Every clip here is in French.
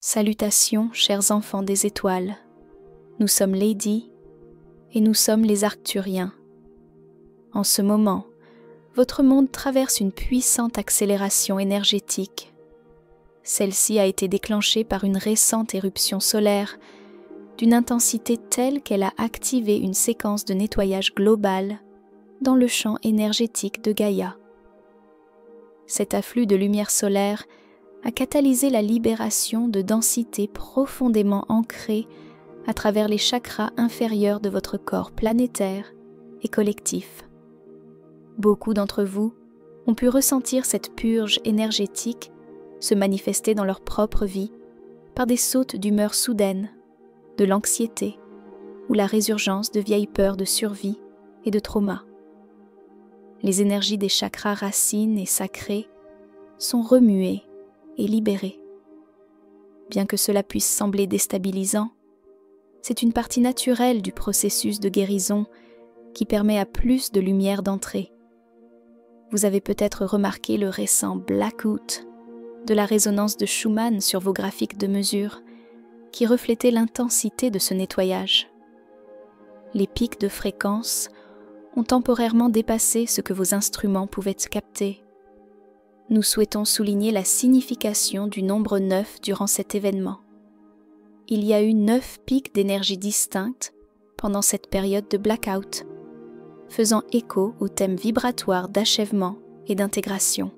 Salutations, chers enfants des étoiles. Nous sommes Lady et nous sommes les Arcturiens. En ce moment, votre monde traverse une puissante accélération énergétique. Celle-ci a été déclenchée par une récente éruption solaire d'une intensité telle qu'elle a activé une séquence de nettoyage global dans le champ énergétique de Gaïa. Cet afflux de lumière solaire a catalysé la libération de densités profondément ancrées à travers les chakras inférieurs de votre corps planétaire et collectif. Beaucoup d'entre vous ont pu ressentir cette purge énergétique se manifester dans leur propre vie par des sautes d'humeur soudaines, de l'anxiété ou la résurgence de vieilles peurs de survie et de trauma. Les énergies des chakras racines et sacrés sont remuées et libérées. Bien que cela puisse sembler déstabilisant, c'est une partie naturelle du processus de guérison qui permet à plus de lumière d'entrer. Vous avez peut-être remarqué le récent blackout de la résonance de Schumann sur vos graphiques de mesure qui reflétait l'intensité de ce nettoyage. Les pics de fréquence ont temporairement dépassé ce que vos instruments pouvaient capter. Nous souhaitons souligner la signification du nombre 9 durant cet événement. Il y a eu 9 pics d'énergie distincts pendant cette période de blackout, faisant écho au thème vibratoire d'achèvement et d'intégration.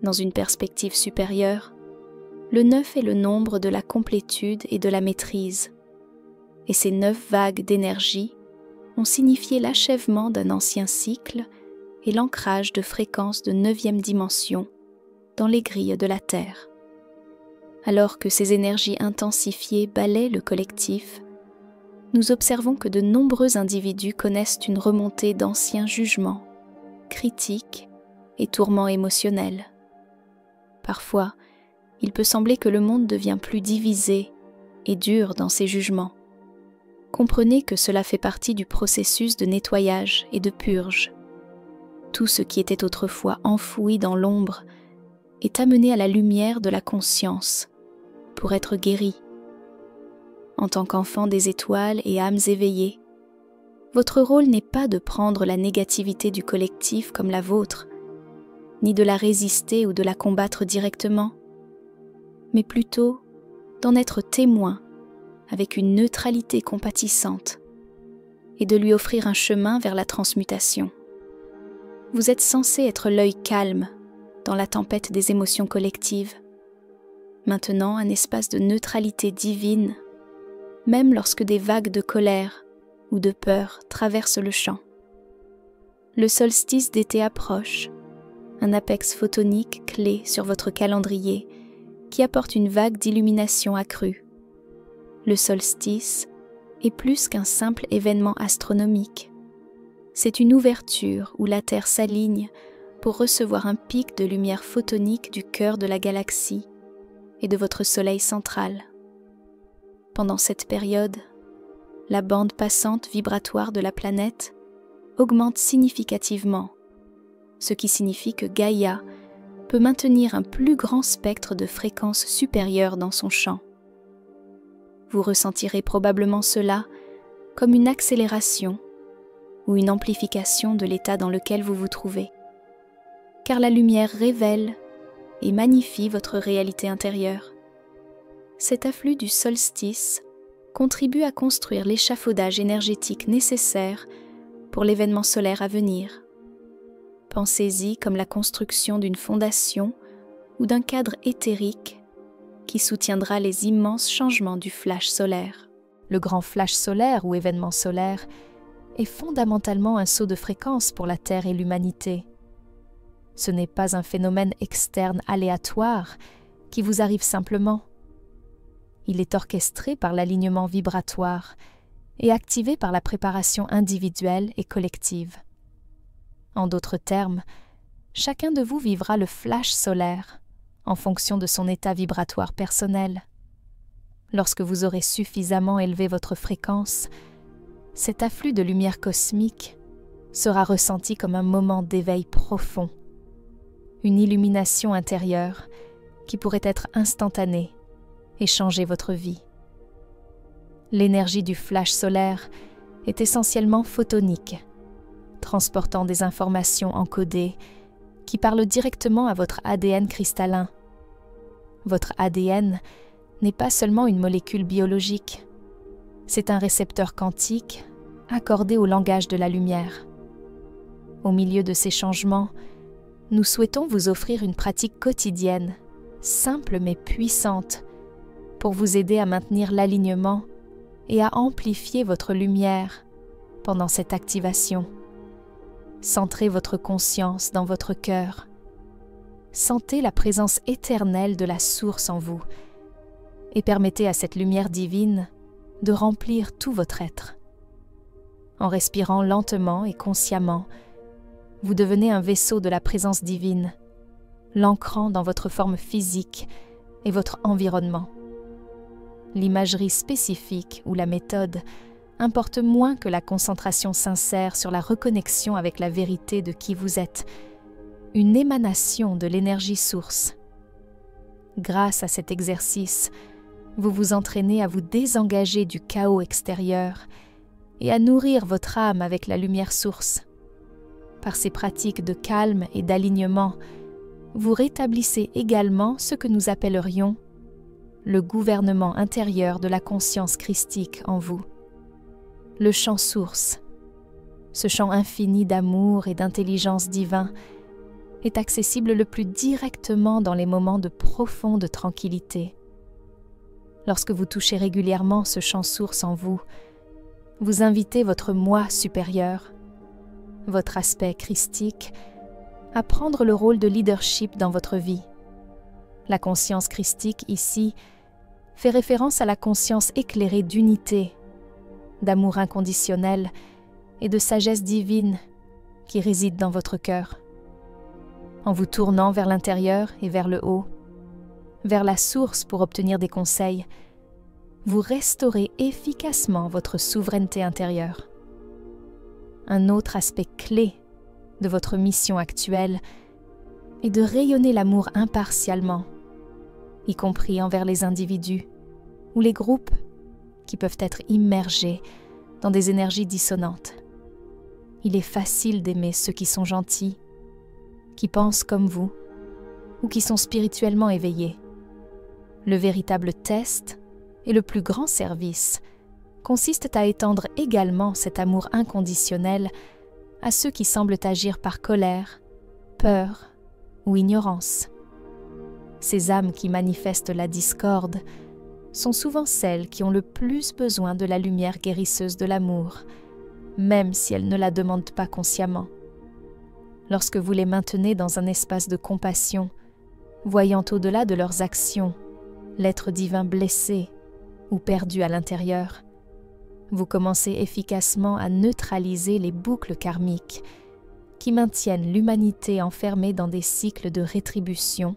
Dans une perspective supérieure, le 9 est le nombre de la complétude et de la maîtrise, et ces 9 vagues d'énergie ont signifié l'achèvement d'un ancien cycle et l'ancrage de fréquences de 9e dimension dans les grilles de la Terre. Alors que ces énergies intensifiées balaient le collectif, nous observons que de nombreux individus connaissent une remontée d'anciens jugements, critiques et tourments émotionnels. Parfois, il peut sembler que le monde devient plus divisé et dur dans ses jugements. Comprenez que cela fait partie du processus de nettoyage et de purge. Tout ce qui était autrefois enfoui dans l'ombre est amené à la lumière de la conscience pour être guéri. En tant qu'enfant des étoiles et âmes éveillées, votre rôle n'est pas de prendre la négativité du collectif comme la vôtre, ni de la résister ou de la combattre directement, mais plutôt d'en être témoin avec une neutralité compatissante et de lui offrir un chemin vers la transmutation. Vous êtes censé être l'œil calme dans la tempête des émotions collectives, maintenant un espace de neutralité divine, même lorsque des vagues de colère ou de peur traversent le champ. Le solstice d'été approche, un apex photonique clé sur votre calendrier qui apporte une vague d'illumination accrue. Le solstice est plus qu'un simple événement astronomique. C'est une ouverture où la Terre s'aligne pour recevoir un pic de lumière photonique du cœur de la galaxie et de votre soleil central. Pendant cette période, la bande passante vibratoire de la planète augmente significativement, ce qui signifie que Gaïa peut maintenir un plus grand spectre de fréquences supérieures dans son champ. Vous ressentirez probablement cela comme une accélération ou une amplification de l'état dans lequel vous vous trouvez, car la lumière révèle et magnifie votre réalité intérieure. Cet afflux du solstice contribue à construire l'échafaudage énergétique nécessaire pour l'événement solaire à venir. Pensez-y comme la construction d'une fondation ou d'un cadre éthérique qui soutiendra les immenses changements du flash solaire. Le grand flash solaire ou événement solaire est fondamentalement un saut de fréquence pour la Terre et l'humanité. Ce n'est pas un phénomène externe aléatoire qui vous arrive simplement. Il est orchestré par l'alignement vibratoire et activé par la préparation individuelle et collective. En d'autres termes, chacun de vous vivra le flash solaire en fonction de son état vibratoire personnel. Lorsque vous aurez suffisamment élevé votre fréquence, cet afflux de lumière cosmique sera ressenti comme un moment d'éveil profond, une illumination intérieure qui pourrait être instantanée et changer votre vie. L'énergie du flash solaire est essentiellement photonique, transportant des informations encodées qui parlent directement à votre ADN cristallin. Votre ADN n'est pas seulement une molécule biologique, c'est un récepteur quantique accordé au langage de la lumière. Au milieu de ces changements, nous souhaitons vous offrir une pratique quotidienne, simple mais puissante, pour vous aider à maintenir l'alignement et à amplifier votre lumière pendant cette activation. Centrez votre conscience dans votre cœur. Sentez la présence éternelle de la source en vous et permettez à cette lumière divine de remplir tout votre être. En respirant lentement et consciemment, vous devenez un vaisseau de la présence divine, l'ancrant dans votre forme physique et votre environnement. L'imagerie spécifique ou la méthode importe moins que la concentration sincère sur la reconnexion avec la vérité de qui vous êtes, une émanation de l'énergie source. Grâce à cet exercice, vous vous entraînez à vous désengager du chaos extérieur et à nourrir votre âme avec la lumière source. Par ces pratiques de calme et d'alignement, vous rétablissez également ce que nous appellerions le gouvernement intérieur de la conscience christique en vous. Le champ source, ce champ infini d'amour et d'intelligence divin, est accessible le plus directement dans les moments de profonde tranquillité. Lorsque vous touchez régulièrement ce champ source en vous, vous invitez votre moi supérieur, votre aspect christique, à prendre le rôle de leadership dans votre vie. La conscience christique ici fait référence à la conscience éclairée d'unité, d'amour inconditionnel et de sagesse divine qui réside dans votre cœur. En vous tournant vers l'intérieur et vers le haut, vers la source pour obtenir des conseils, vous restaurez efficacement votre souveraineté intérieure. Un autre aspect clé de votre mission actuelle est de rayonner l'amour impartialement, y compris envers les individus ou les groupes qui peuvent être immergés dans des énergies dissonantes. Il est facile d'aimer ceux qui sont gentils, qui pensent comme vous ou qui sont spirituellement éveillés. Le véritable test et le plus grand service consistent à étendre également cet amour inconditionnel à ceux qui semblent agir par colère, peur ou ignorance. Ces âmes qui manifestent la discorde sont souvent celles qui ont le plus besoin de la lumière guérisseuse de l'amour, même si elles ne la demandent pas consciemment. Lorsque vous les maintenez dans un espace de compassion, voyant au-delà de leurs actions l'être divin blessé ou perdu à l'intérieur, vous commencez efficacement à neutraliser les boucles karmiques qui maintiennent l'humanité enfermée dans des cycles de rétribution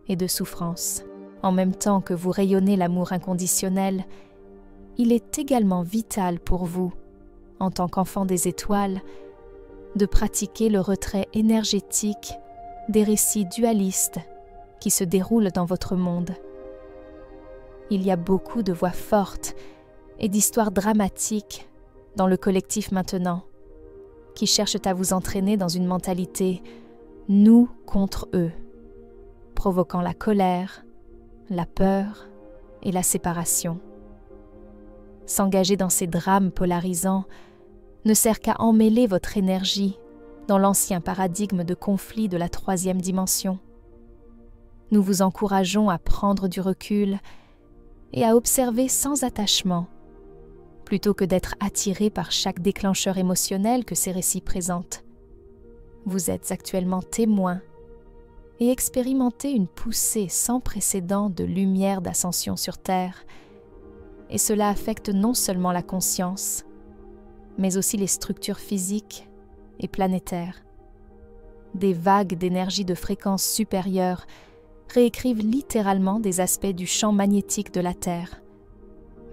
et de souffrance. En même temps que vous rayonnez l'amour inconditionnel, il est également vital pour vous, en tant qu'enfant des étoiles, de pratiquer le retrait énergétique des récits dualistes qui se déroulent dans votre monde. Il y a beaucoup de voix fortes et d'histoires dramatiques dans le collectif maintenant, qui cherchent à vous entraîner dans une mentalité « nous contre eux », provoquant la colère, la peur et la séparation. S'engager dans ces drames polarisants ne sert qu'à emmêler votre énergie dans l'ancien paradigme de conflit de la 3e dimension. Nous vous encourageons à prendre du recul et à observer sans attachement, plutôt que d'être attiré par chaque déclencheur émotionnel que ces récits présentent. Vous êtes actuellement témoin et expérimentez une poussée sans précédent de lumière d'ascension sur Terre, et cela affecte non seulement la conscience, mais aussi les structures physiques et planétaires. Des vagues d'énergie de fréquence supérieure réécrivent littéralement des aspects du champ magnétique de la Terre,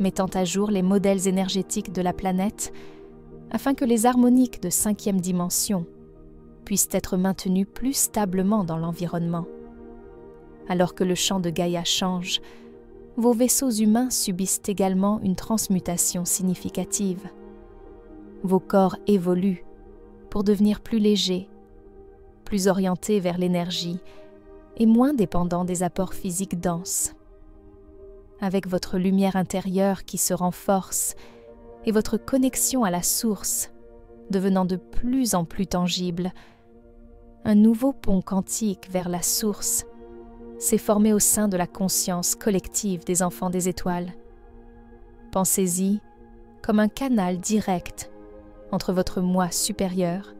mettant à jour les modèles énergétiques de la planète afin que les harmoniques de 5e dimension puissent être maintenus plus stablement dans l'environnement. Alors que le champ de Gaïa change, vos vaisseaux humains subissent également une transmutation significative. Vos corps évoluent pour devenir plus légers, plus orientés vers l'énergie et moins dépendants des apports physiques denses. Avec votre lumière intérieure qui se renforce et votre connexion à la source devenant de plus en plus tangible, un nouveau pont quantique vers la source s'est formé au sein de la conscience collective des enfants des étoiles. Pensez-y comme un canal direct entre votre moi supérieur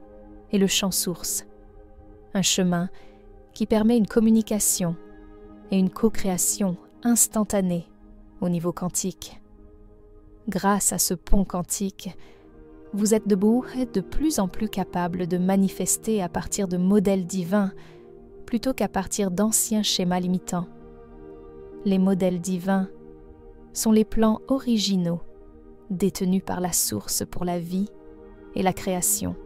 et le champ source, un chemin qui permet une communication et une co-création instantanée au niveau quantique. Grâce à ce pont quantique, vous êtes de plus en plus capable de manifester à partir de modèles divins plutôt qu'à partir d'anciens schémas limitants. Les modèles divins sont les plans originaux détenus par la source pour la vie et la création,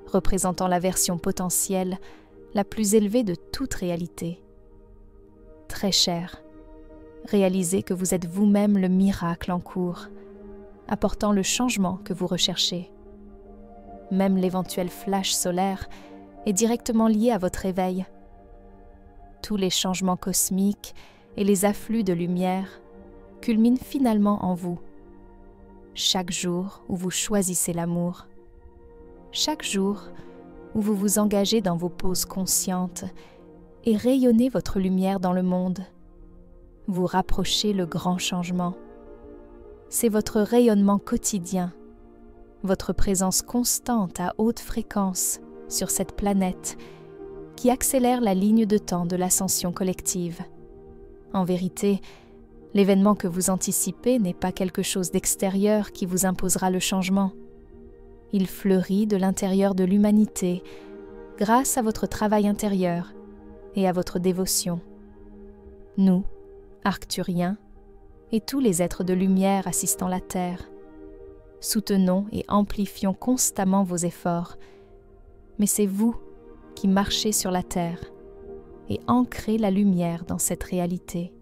représentant la version potentielle la plus élevée de toute réalité. Très cher, réalisez que vous êtes vous-même le miracle en cours, apportant le changement que vous recherchez. Même l'éventuel flash solaire est directement lié à votre éveil. Tous les changements cosmiques et les afflux de lumière culminent finalement en vous. Chaque jour où vous choisissez l'amour, chaque jour où vous vous engagez dans vos pauses conscientes et rayonnez votre lumière dans le monde, vous rapprochez le grand changement. C'est votre rayonnement quotidien, votre présence constante à haute fréquence sur cette planète qui accélère la ligne de temps de l'ascension collective. En vérité, l'événement que vous anticipez n'est pas quelque chose d'extérieur qui vous imposera le changement. Il fleurit de l'intérieur de l'humanité grâce à votre travail intérieur et à votre dévotion. Nous, Arcturiens, et tous les êtres de lumière assistant la Terre, soutenons et amplifions constamment vos efforts, mais c'est vous qui marchez sur la Terre et ancrez la lumière dans cette réalité.